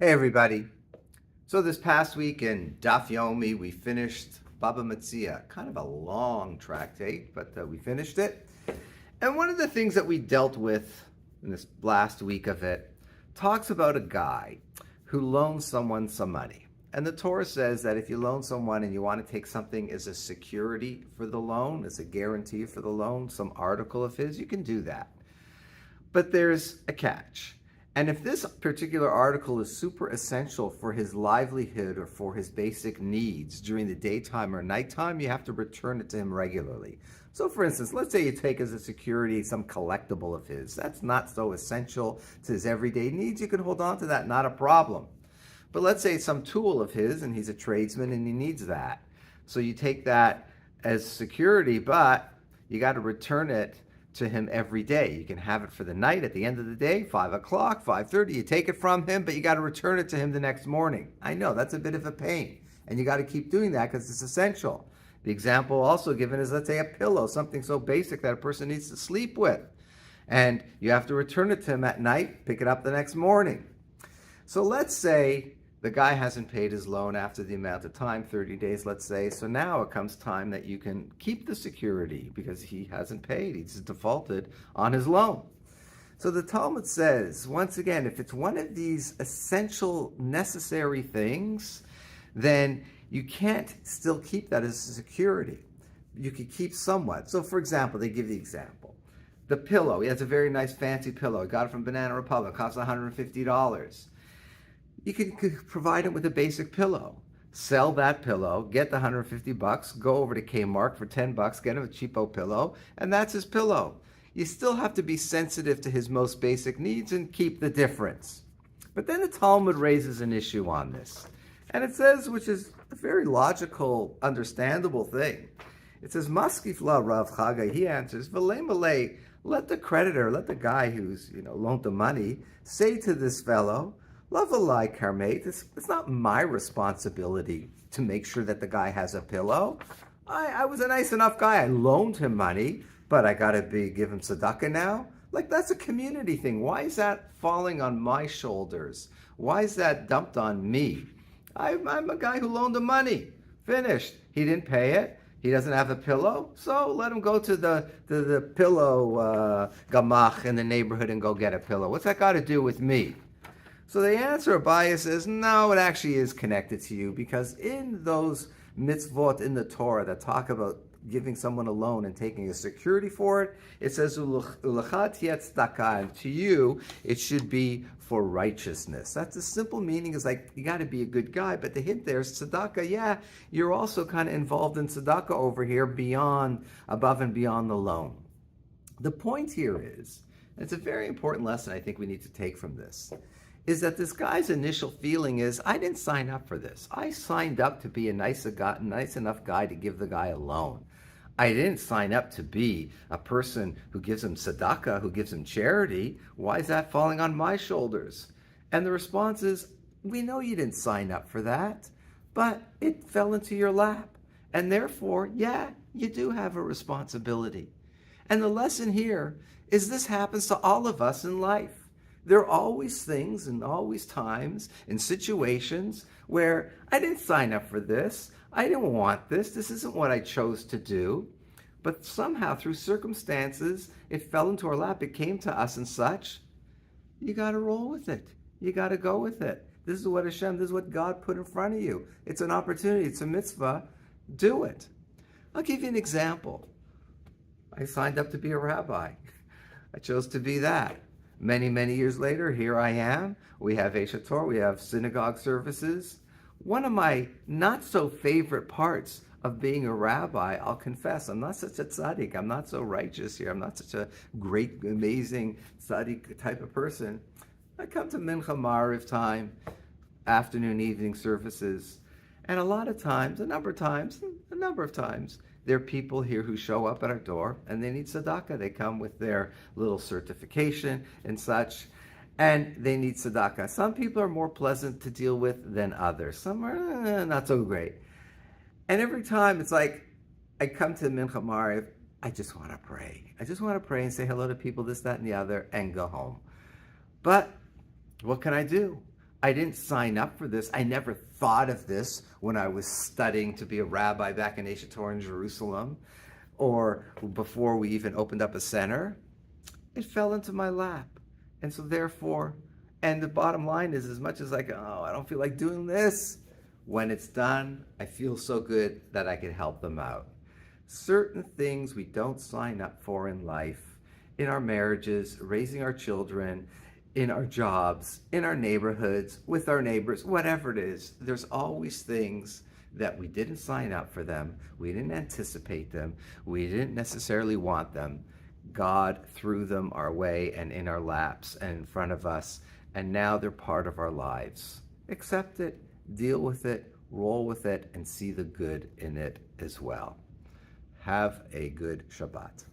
Hey everybody. So this past week in Daf Yomi, we finished Baba Metzia, kind of a long tractate, but we finished it. And one of the things that we dealt with in this last week of it talks about a guy who loans someone some money. And the Torah says that if you loan someone and you want to take something as a security for the loan, as a guarantee for the loan, some article of his, you can do that. But there's a catch. And if this particular article is super essential for his livelihood or for his basic needs during the daytime or nighttime, you have to return it to him regularly. So for instance, let's say you take as a security some collectible of his. That's not so essential to his everyday needs. You can hold on to that, not a problem. But let's say it's some tool of his and he's a tradesman and he needs that. So you take that as security, but you got to return it to him every day. You can have it for the night at the end of the day, 5 o'clock, 5:30. You take it from him, but you got to return it to him the next morning. I know that's a bit of a pain, and you got to keep doing that because it's essential. The example also given is, let's say, a pillow, something so basic that a person needs to sleep with, and you have to return it to him at night, pick it up the next morning. So let's say the guy hasn't paid his loan after the amount of time, 30 days, let's say. So now it comes time that you can keep the security because he hasn't paid. He's defaulted on his loan. So the Talmud says, once again, if it's one of these essential, necessary things, then you can't still keep that as a security. You could keep somewhat. So for example, they give the example. The pillow, he has a very nice fancy pillow. He got it from Banana Republic, costs $150. You could provide him with a basic pillow. Sell that pillow, get the $150, go over to Kmart for $10, get him a cheapo pillow, and that's his pillow. You still have to be sensitive to his most basic needs and keep the difference. But then the Talmud raises an issue on this. And it says, which is a very logical, understandable thing. It says, Maskif la Rav Chagai, he answers, V'lei malei, let the creditor, let the guy who's loaned the money, say to this fellow, Love a lie, Karmate. It's not my responsibility to make sure that the guy has a pillow. I was a nice enough guy. I loaned him money, but I got to give him tzedakah now? Like, that's a community thing. Why is that falling on my shoulders? Why is that dumped on me? I'm a guy who loaned him money. Finished. He didn't pay it. He doesn't have a pillow, so let him go to the pillow gamach in the neighborhood and go get a pillow. What's that got to do with me? So the answer of bias is, no, it actually is connected to you, because in those mitzvot in the Torah that talk about giving someone a loan and taking a security for it, it says, Ulachat tzedakah, and to you, it should be for righteousness. That's the simple meaning, is like, you got to be a good guy, but the hint there is tzedakah. Yeah, you're also kind of involved in tzedakah over here, above and beyond the loan. The point here is, and it's a very important lesson I think we need to take from this, is that this guy's initial feeling is, I didn't sign up for this. I signed up to be a nice enough guy to give the guy a loan. I didn't sign up to be a person who gives him tzedakah, who gives him charity. Why is that falling on my shoulders? And the response is, we know you didn't sign up for that, but it fell into your lap. And therefore, yeah, you do have a responsibility. And the lesson here is this happens to all of us in life. There are always things and always times and situations where I didn't sign up for this. I didn't want this. This isn't what I chose to do. But somehow, through circumstances, it fell into our lap. It came to us and such. You got to roll with it. You got to go with it. This is what Hashem, this is what God put in front of you. It's an opportunity. It's a mitzvah. Do it. I'll give you an example. I signed up to be a rabbi. I chose to be that. Many, many years later, here I am. We have Eshet Torah, we have synagogue services. One of my not so favorite parts of being a rabbi, I'll confess, I'm not such a tzaddik. I'm not so righteous here. I'm not such a great, amazing tzaddik type of person. I come to Mincha Mariv time, afternoon, evening services, and a number of times, there are people here who show up at our door and they need tzedakah. They come with their little certification and such, and they need tzedakah. Some people are more pleasant to deal with than others. Some are not so great. And every time it's like, I come to Mincha Mariv, I just want to pray. I just want to pray and say hello to people, this, that, and the other, and go home. But what can I do? I didn't sign up for this. I never thought of this when I was studying to be a rabbi back in Asia Torah in Jerusalem, or before we even opened up a center. It fell into my lap. And so therefore, and the bottom line is, as much as I go, oh, I don't feel like doing this, when it's done, I feel so good that I can help them out. Certain things we don't sign up for in life, in our marriages, raising our children, in our jobs, in our neighborhoods, with our neighbors, whatever it is, there's always things that we didn't sign up for them, we didn't anticipate them, we didn't necessarily want them. God threw them our way and in our laps and in front of us, and now they're part of our lives. Accept it, deal with it, roll with it, and see the good in it as well. Have a good Shabbat.